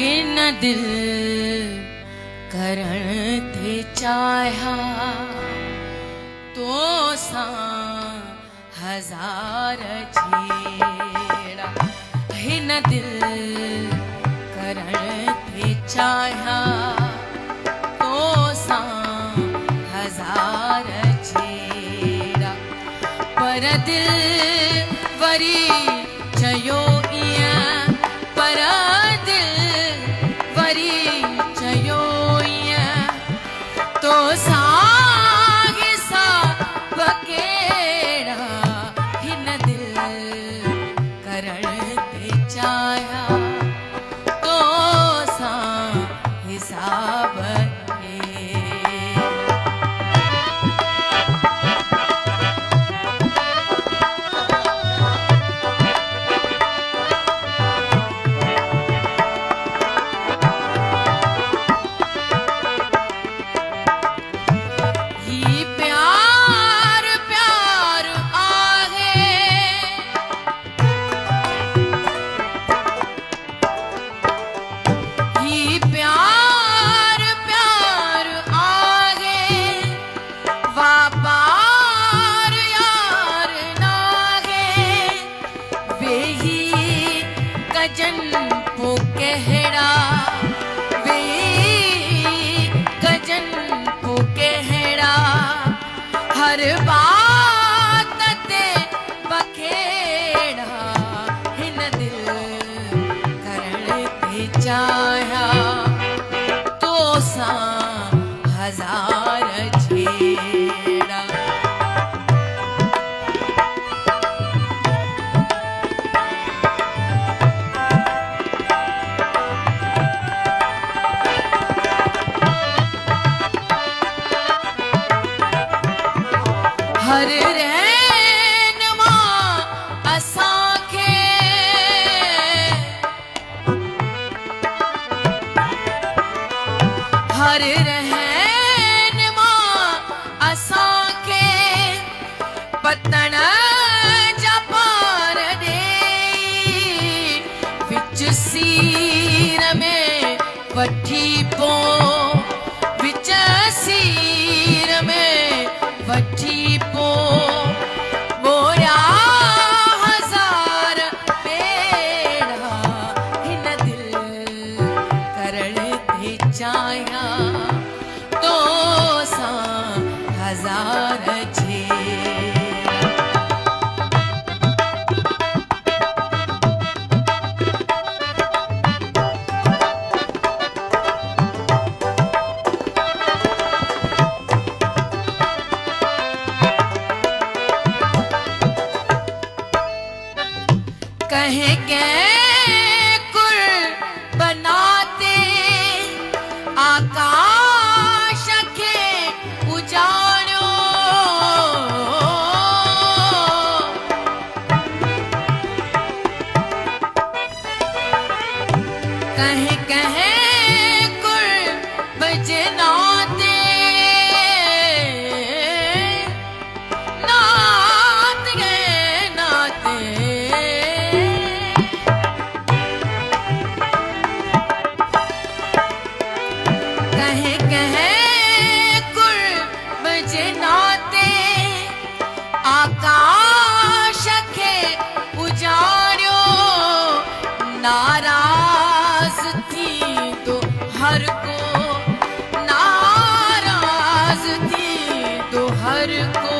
हिन दिल करण थे चाहा तो सा हजार छेड़ा हिन दिल करण थे चाहा तो सा हजार छेड़ा पर दिल वरी चयो इयां पर दिल वरी चयो इयां तो सागे सा बकेड़ा हिन दिल करण ते चाया तो सा हिसाब गजन पो कहड़ा वे गजन पो कहड़ा हर बात ते बखेड़ा हिन दिल करण ते चाहा तो सा हजार छेड़ा हर रहनुमा असांखे हर रहनुमा असांखे पतन जा पार ॾे विच सीर में वठी पो विच सीर में वठी पो बोया हजार पेड़ा हिन दिल करण ते चाया तो सा हजार कहे के कुल बनाते आकाश के उजाड़ो कहे कहे कुल बजनाते नात गे नाते आकाश के उजाड़ो नाराज थी तो हर को नाराज थी तो हर को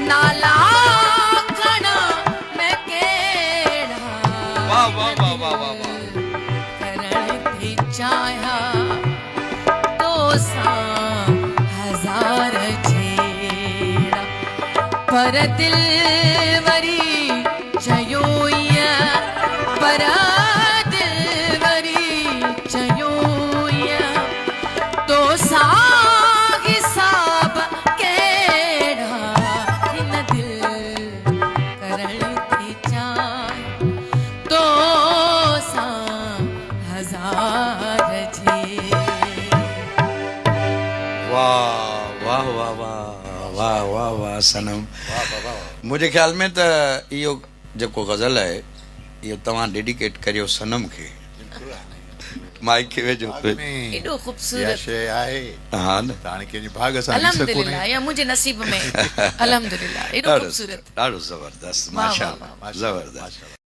नाला खड़ा मैं केड़ा वाह वाह वाह वाह वाह वाह करण थी चाहा तो सा हजार छेड़ा पर दिल वरी चयो इयां पर दिल वरी चयो इयां तो सा हिसाब केड़ा हिन दिल करण थी चाय तो सा हजार वाह वाह वाह वाह वाह वाह वाह सनम मुझे ख्याल में तो यो जो गज़ल है ये तव्हां डेडिकेट करियो सनम के बिल्कुलु आहे माइक खे वेझो बाग में एॾो इहा ख़ूबसूरत शइ आहे हा न त हाणे कंहिंजे भाग सां थी सघो अल्हम्दुलिल्लाह या मुंहिंजे नसीब में अल्हम्दुलिल्लाह एॾो ॾाढो ख़ूबसूरत ॾाढो ज़बरदस्त वाह, वाह, माशाल्लाह वाह। ज़बरदस्त